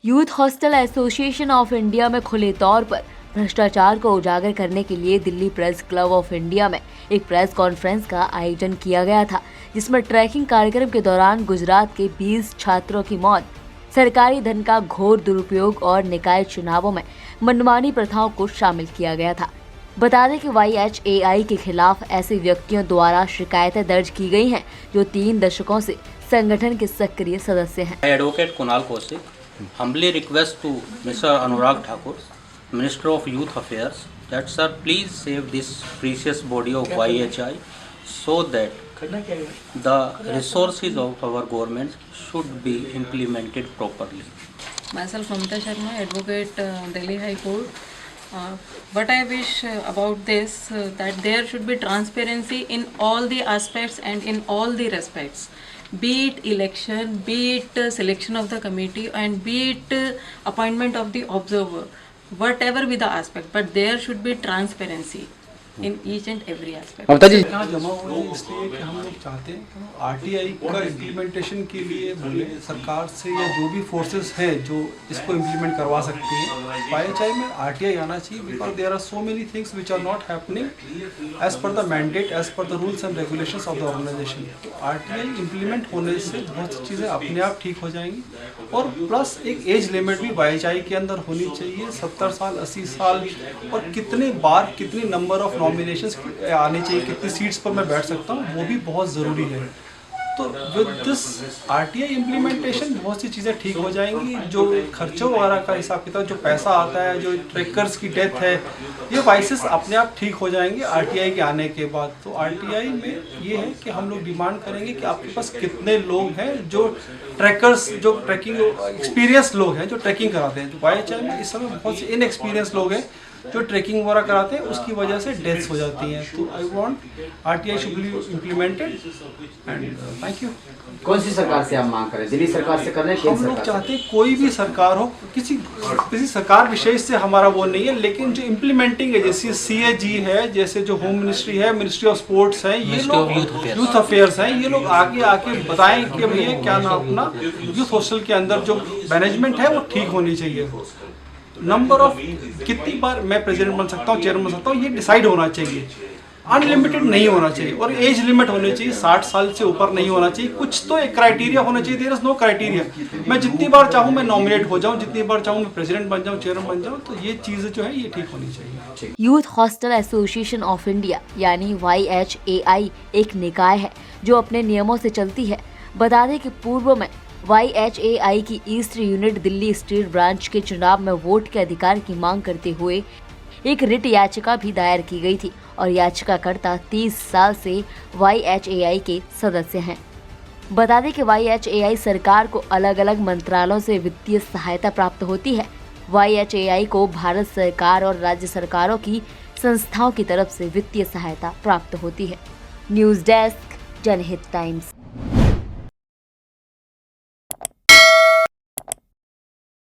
Youth hostel association of India में खुले तौर पर भ्रष्टाचार को उजागर करने के लिए Delhi press club of India में एक प्रेस कॉन्फ्रेंस का आयोजन किया गया था, जिसमें ट्रैकिंग कार्यक्रम के दौरान गुजरात के 20 छात्रों की मौत, सरकारी धन का घोर दुरुपयोग और निकाय चुनावों में मनमानी प्रथाओं को शामिल किया गया था। बता दें कि YHAI के खिलाफ ऐसे व्यक्तियों द्वारा शिकायतें दर्ज की गई हैं जो 3 दशकों से संगठन के सक्रिय सदस्य हैं। Advocate Kunal Kaushik humbly request to Mr. Anurag Thakur, Minister of Youth Affairs, that sir please save this precious body of YHI so that the resources of our government should be implemented properly. Myself Mamta Sharma, advocate Delhi High Court. What I wish about this that there should be transparency in all the aspects and in all the respects. Be it election, be it selection of the committee, and be it appointment of the observer, whatever be the aspect, but there should be transparency in each and every aspect. यहाँ जमा हुए हैं इसलिए कि हम लोग चाहते हैं कि RTI का इम्प्लीमेंटेशन के लिए बोले सरकार से या जो भी फोर्सेस हैं जो इसको इम्प्लीमेंट करवा सकती हैं, YHI में RTI आना चाहिए because there are so many things which are not happening as per the mandate, as per the rules and regulations of the organisation. तो RTI इम्प्लीमेंट होने से बहुत सी चीज़ें अपने आप ठीक हो जाएंगी और प्लस एक एज लिमिट भी YHI के अंदर होनी चाहिए, 70 साल 80 साल, और कितने बार कितनी नंबर ऑफ नॉमिनेशंस आने चाहिए, कितनी सीट्स पर मैं बैठ सकता हूँ, वो भी बहुत ज़रूरी है। तो विद दिस RTI इम्प्लीमेंटेशन बहुत सी चीज़ें ठीक हो जाएंगी। जो खर्चों वगैरह का हिसाब किताब, जो पैसा आता है, जो ट्रैकर्स की डेथ है, ये वाइसेस अपने आप ठीक हो जाएंगे RTI के आने के बाद। तो RTI में ये है कि हम लोग डिमांड करेंगे कि आपके पास कितने लोग हैं जो ट्रैकर्स, जो ट्रैकिंग एक्सपीरियंस लोग हैं जो ट्रैकिंग कराते हैं। तो YHI में इस समय बहुत से इनएक्सपीरियंस लोग हैं जो ट्रैकिंग वगैरह कराते हैं, उसकी वजह से डेथ्स हो जाती हैं। तो I want RTI should be implemented and thank you. कौन सी सरकार से आप मांग करें? दिल्ली सरकार से कर रहे हैं? हम लोग चाहते हैं कोई भी सरकार हो, किसी सरकार विशेष से हमारा वो नहीं है, लेकिन जो इम्प्लीमेंटिंग है जैसे CAG है, जैसे जो होम मिनिस्ट्री है, मिनिस्ट्री ऑफ स्पोर्ट्स है, ये लोग यूथ अफेयर्स हैं, ये लोग आगे आके बताएं कि भैया क्या नाम अपना यूथ हॉस्टल के अंदर जो मैनेजमेंट है वो ठीक होनी चाहिए। नंबर ऑफ कितनी बार मैं प्रेसिडेंट बन सकता हूँ, चेयरमैन बन सकता हूँ, ये डिसाइड होना चाहिए, अनलिमिटेड नहीं होना चाहिए, और एज लिमिट होनी चाहिए, 60 साल से ऊपर नहीं होना चाहिए। कुछ तो एक क्राइटेरिया होना चाहिए। There is no criteria. मैं जितनी बार चाहूँ मैं नॉमिनेट हो जाऊँ, जितनी बार चाहूँ मैं प्रेसिडेंट बन जाऊँ, चेयरमैन बन जाऊँ। तो ये चीज़ें जो है ये ठीक होनी चाहिए। Youth hostel association of India यानी YHAI एक निकाय है जो अपने नियमों से चलती है। बता दें कि पूर्व में YHAI की east unit Delhi state branch के चुनाव में वोट के अधिकार की मांग करते हुए एक रिट याचिका भी दायर की गई थी और याचिकाकर्ता 30 साल से YHAI के सदस्य हैं। बता दें कि YHAI सरकार को अलग अलग मंत्रालयों से वित्तीय सहायता प्राप्त होती है। YHAI को भारत सरकार और राज्य सरकारों की संस्थाओं की तरफ से वित्तीय सहायता प्राप्त होती है। न्यूज़ डेस्क, जनहित टाइम्स।